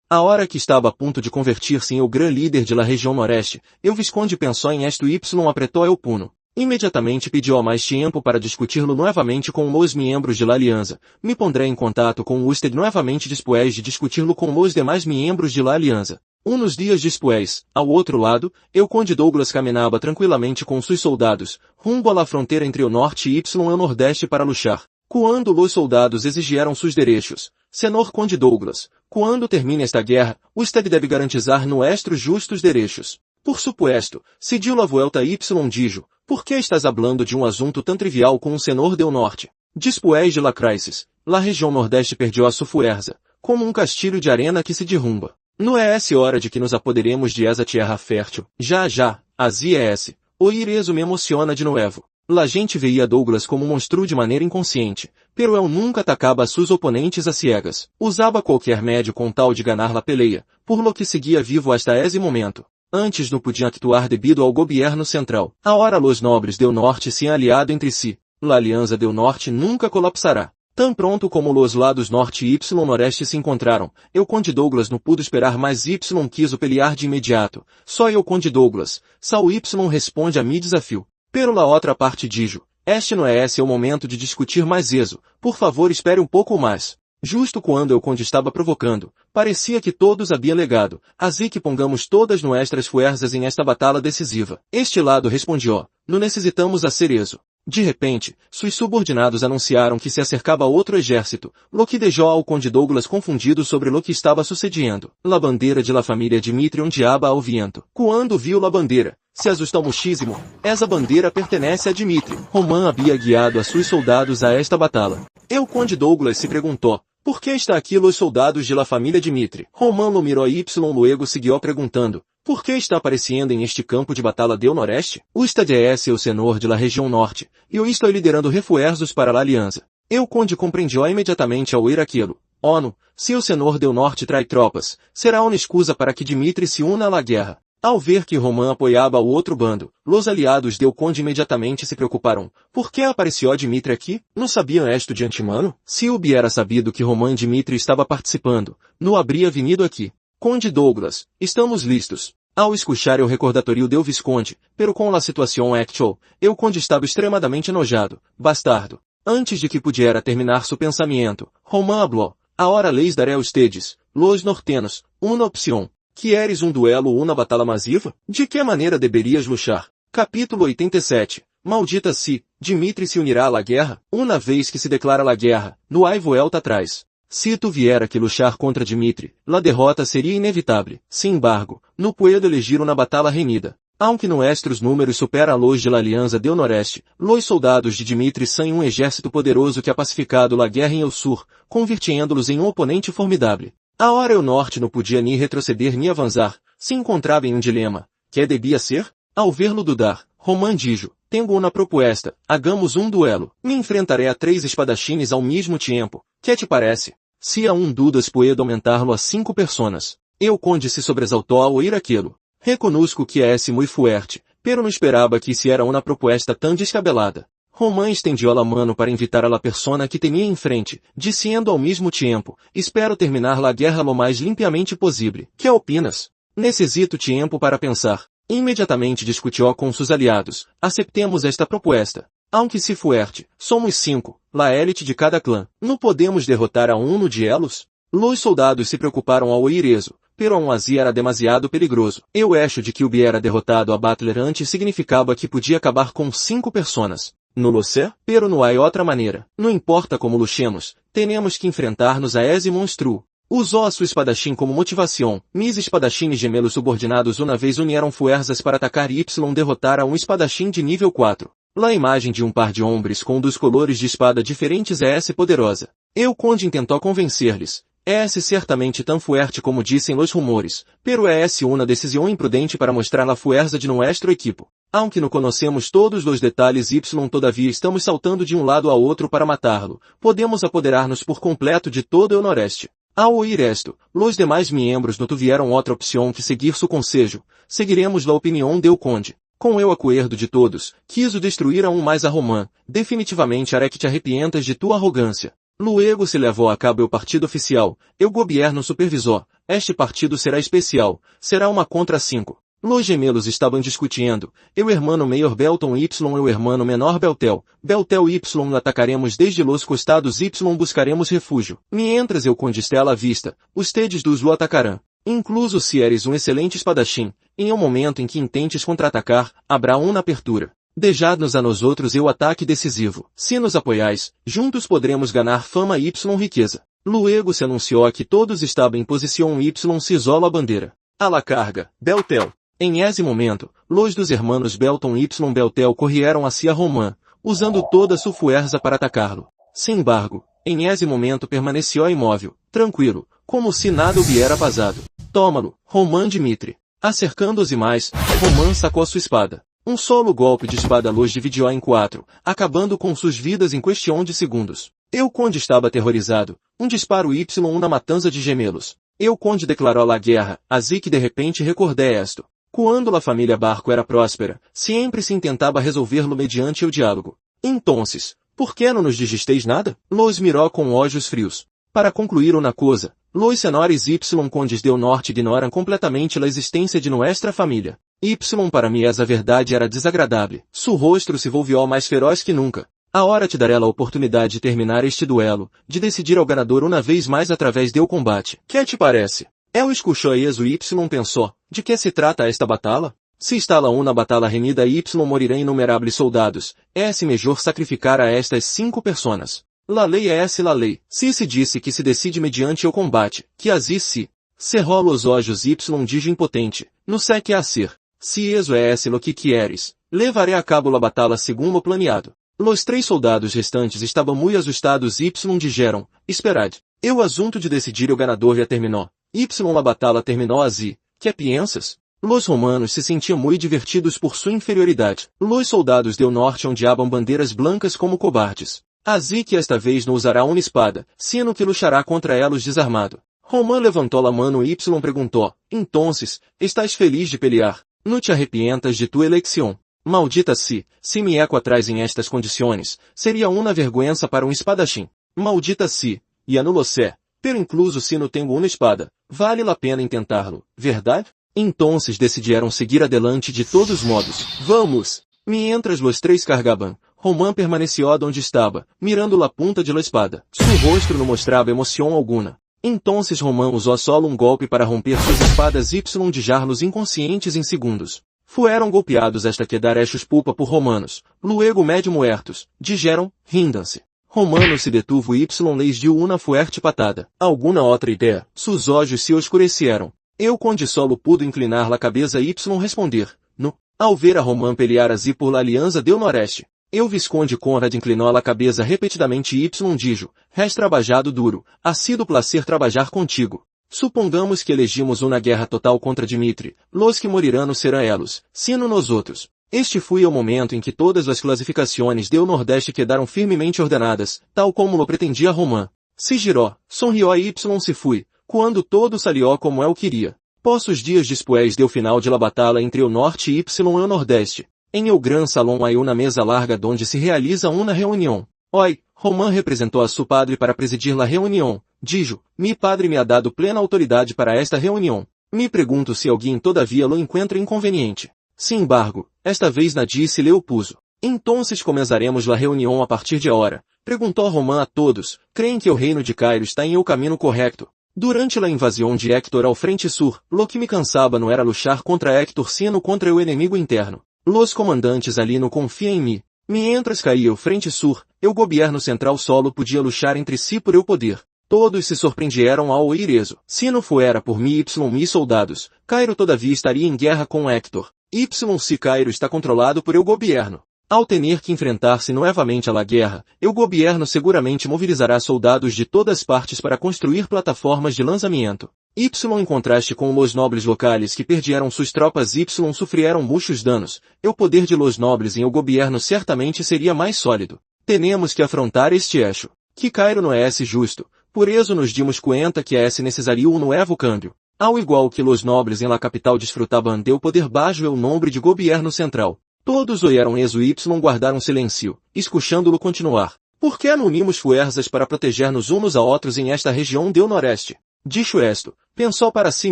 A hora que estava a ponto de convertir-se em o gran líder de la região noreste, el Visconde pensou em esto y apretou el puno. Imediatamente pediu a mais tempo para discutir-lo novamente com os membros de la aliança. Me pondré em contato com usted novamente después de discutir-lo com os demais membros de la aliança. Uns dias después, ao outro lado, el Conde Douglas caminhava tranquilamente com seus soldados, rumbo à la fronteira entre o norte y o nordeste para luchar. Quando os soldados exigieron seus direitos, Senhor Conde Douglas, quando termine esta guerra, usted deve garantizar nuestros justos direitos. Por supuesto, se dio la vuelta y dijo, por que estás hablando de um assunto tão trivial com o Senhor del Norte? Después de la crisis, la região nordeste perdeu a sua fuerza, como um castilho de arena que se derrumba. Não é essa hora de que nos apoderemos de essa terra fértil. Já, así es. Oír eso me emociona de nuevo. La gente veía a Douglas como um monstro de maneira inconsciente, pero él nunca atacava a seus oponentes a ciegas. Usava qualquer médio com tal de ganar la peleia, por lo que seguia vivo hasta esse momento. Antes não podiam actuar devido ao governo central. Agora los nobres del norte se han aliado entre si. La aliança del norte nunca colapsará. Tão pronto como los lados norte y noreste se encontraram, el Conde Douglas não pudo esperar mais y quis pelear de imediato. Só el Conde Douglas, Saul y responde a mi desafio. Pero la outra parte dijo, este não é esse o momento de discutir mais eso, por favor espere um pouco mais. Justo quando el Conde estava provocando, parecia que todos haviam legado, assim que pongamos todas nuestras fuerzas em esta batalha decisiva. Este lado respondió, não necessitamos hacer eso. De repente, seus subordinados anunciaram que se acercava outro exército, lo que deixou ao Conde Douglas confundido sobre lo que estava sucedendo. La bandeira de la família Dmitri ondeava ao viento. Quando viu la bandeira, se assustou muchísimo. Essa bandeira pertenece a Dmitri. Roman havia guiado a seus soldados a esta batalha. El Conde Douglas se perguntou, por que está aqui os soldados de la família Dmitri? Roman lo mirou y luego seguiu perguntando, por que está aparecendo em este campo de batalha del Noreste? Usted é o senhor de la região norte, e eu estou liderando refuerzos para a aliança. El Conde compreendeu imediatamente ao ouvir aquilo. No, se o senhor del norte trai tropas, será uma excusa para que Dmitri se una à guerra. Ao ver que Roman apoiava o outro bando, los aliados del Conde imediatamente se preocuparam. Por que apareceu Dmitri aqui? Não sabiam esto de antemano? Se hubiera sabido que Roman Dmitri estava participando, não habría venido aqui. Conde Douglas, estamos listos. Ao escuchar o recordatório del Visconde, pero com la situação actual, el Conde estava extremadamente enojado. Bastardo. Antes de que pudiera terminar seu pensamento, Roman habló. Ahora les daré a ustedes, los nortenos, uma opção. Queres um duelo ou uma batalha massiva? De que maneira deverias luchar? Capítulo 87. Maldita se, Dmitri se unirá à guerra, uma vez que se declara a guerra, no hay vuelta atrás. Se tu viera que luchar contra Dmitri, la derrota seria inevitável. Sin embargo, no puedo elegir uma batalha renhida. Aunque nuestros números superam los de la aliança del Noreste, los soldados de Dmitri são um exército poderoso que ha pacificado la guerra em el sur, convirtiendo-los em um oponente formidável. Agora o norte não podia nem retroceder nem avançar, se encontrava em um dilema. Que devia ser? Ao vê-lo dudar, Roman dijo, tenho uma proposta, hagamos um duelo. Me enfrentaré a 3 espadachines ao mesmo tempo. Que te parece? Se a dudas puedo aumentar-lo a 5 personas. El Conde se sobresaltou ao ouvir aquilo. Reconozco que é muito fuerte, pero não esperava que se era uma proposta tão descabelada. Roman estendiu a mano para invitar a la persona que tinha em frente, dizendo ao mesmo tempo, espero terminar la guerra lo mais limpiamente possível. Que opinas? Necessito tempo para pensar. Imediatamente discutiu com seus aliados, aceptemos esta proposta. Aunque se fuerte, somos 5, la élite de cada clã. Não podemos derrotar a no duelos? Los soldados se preocuparam ao ouvir eso, pero aún así era demasiado perigoso. Eu acho de que hubiera derrotado a Butler antes significava que podia acabar com 5 personas. No lo sé, pero não há outra maneira. Não importa como luchemos, tenemos que enfrentar-nos a esse monstro. Usou a sua espadachim como motivação. Mis espadachines gemelos subordinados uma vez unieram fuerzas para atacar y derrotar a um espadachim de nível 4. La imagem de um par de hombres com dos colores de espada diferentes é poderosa. El Conde tentou convencer-lhes. É certamente tão fuerte como dizem los rumores, pero é uma decisão imprudente para mostrar a fuerza de nuestro equipo. Aunque não conhecemos todos os detalhes y todavia estamos saltando de um lado a outro para matá-lo, podemos apoderar-nos por completo de todo o Noreste. Ao oír esto, los demais miembros não tuvieron outra opção que seguir su conselho. Seguiremos la opinião del conde. Com eu acuerdo de todos, quiso destruir aún mais a Romã. Definitivamente haré que te arrepientas de tua arrogância. Luego se levou a cabo o partido oficial, eu gobierno supervisor. Este partido será especial, será uma contra 5. Los gemelos estavam discutindo, eu hermano maior Belton y eu hermano menor Beltel. Beltel y atacaremos desde los costados y buscaremos refúgio. Mientras eu condistela a vista, os tedes dos lo atacarão. Incluso se eres um excelente espadachim, em um momento em que intentes contra-atacar, habrá uma apertura. Dejad-nos a nós outros o ataque decisivo. Se nos apoiais, juntos poderemos ganhar fama y riqueza. Luego se anunciou que todos estavam em posição y se isola a bandeira. A la carga, Beltel. Em esse momento, los dos hermanos Belton y Beltel corrieron hacia Romã, usando toda sua fuerza para atacá-lo. Sin embargo, em esse momento permaneceu imóvel, tranquilo, como se nada hubiera pasado. Tómalo, Romã Dimitri. Acercando-se mais, Romã sacou sua espada. Um solo golpe de espada los dividiu em 4, acabando com suas vidas em questão de segundos. Eu conde estava aterrorizado. Um disparo y uma matança de gemelos. Eu conde declarou la guerra, assim que de repente recordei esto. Quando a família Barco era próspera, sempre se intentava resolver-lo mediante o diálogo. Entonces, por que não nos dijisteis nada? Los miró com olhos frios. Para concluir uma coisa, los senhores y condes del norte ignoram completamente a existência de nuestra família. Y para mim essa verdade era desagradável. Su rosto se volvió mais feroz que nunca. Agora te darei a oportunidade de terminar este duelo, de decidir ao ganador uma vez mais através do combate. Que te parece? Eu escuchou eso y pensou, de que se trata esta batalha? Se está lá uma batalha renhida y morirão innumeráveis soldados, é-se melhor sacrificar a estas 5 personas. La lei é essa la lei. Se disse que se decide mediante o combate, que assim se. Cerrou los olhos y dijo impotente, não sei que a ser. Se eso é esse lo que quieres, levarei a cabo a batalha segundo o planeado. Los 3 soldados restantes estavam muito assustados y dijeron, esperad. O assunto de decidir o ganador já terminou. Y a batalha terminou assim. Que piensas? Los romanos se sentiam muito divertidos por sua inferioridade. Los soldados do norte ondeavam bandeiras blancas como cobardes. Assim que esta vez não usará uma espada, sino que luchará contra elas desarmado. Romã levantou a mano y perguntou, entonces, estás feliz de pelear? Não te arrepientas de tua eleição? Maldita se me eco atrás em estas condições, seria uma vergüenza para um espadachim. Maldita se, e anulou-se, pero incluso se não tenho uma espada, vale a pena intentá-lo, verdade? Entonces decidiram seguir adelante de todos modos. Vamos! Mientras los 3 cargaban, Romã permaneceu onde estava, mirando a punta de la espada. Su rosto não mostrava emoção alguma. Entonces Romã usou solo um golpe para romper suas espadas y dejar-los inconscientes em segundos. Fueron golpeados hasta quedar hechos pulpa por romanos, luego medio muertos, dijeron, rindam-se. Romano se detuvo y les dio uma fuerte patada. Alguma outra ideia? Sus olhos se oscureceram. Eu conde solo pudo inclinar la cabeça y responder, no. Ao ver a Romã pelear assim por la aliança del Noreste. Eu Visconde Conrad inclinou la cabeça repetidamente y dijo, res trabajado duro, ha sido placer trabalhar contigo. Supongamos que elegimos uma guerra total contra Dimitri, los que morirão serão elos, sino nós outros. Este foi o momento em que todas as classificações do Nordeste quedaram firmemente ordenadas, tal como lo pretendia Romã. Se girou, sonrió y se foi, quando todo salió como eu queria. Poucos dias depois do final de la batalha entre o Norte y o Nordeste. Em el gran salão há uma mesa larga donde se realiza uma reunião. Oi, Romã representou a su padre para presidir la reunião. Dijo, mi padre me ha dado plena autoridade para esta reunião. Me pergunto se alguém todavia lo encontra inconveniente. Sin embargo, esta vez nadie se le opuso. Entonces comenzaremos la reunião a partir de agora. Perguntou Romã a todos, creem que o reino de Cairo está em el caminho correto. Durante la invasión de Héctor ao frente sur, lo que me cansaba não era luchar contra Héctor sino contra o inimigo interno. Los comandantes ali não confiam em mim. Mientras caía o frente sur, o governo central solo podia luchar entre si por eu poder. Todos se surpreenderam ao ouvir isso. Se não fuera por mim y mis soldados, Cairo todavia estaria em guerra com Héctor. Y se Cairo está controlado por el governo. Ao ter que enfrentar-se novamente à guerra, o governo seguramente mobilizará soldados de todas partes para construir plataformas de lançamento. Y em contraste com os nobres locais que perderam suas tropas y sofreram muitos danos, o poder de los nobres em o governo certamente seria mais sólido. Tenemos que afrontar este eixo. Que Cairo não é esse justo, Por eso nos dimos cuenta que es necesario un nuevo cambio. Ao igual que los nobles en la capital desfrutaban del poder bajo el nombre de gobierno central. Todos oyeron eso y guardaram silêncio, escuchando-lo continuar. ¿Por que não unimos fuerzas para protegernos unos a otros en esta região del noreste? Dicho esto, pensou para si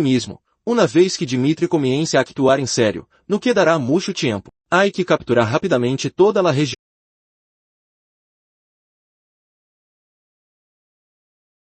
mismo, uma vez que Dmitri comience a actuar em sério, no que dará mucho tiempo. Hay que capturar rapidamente toda a região.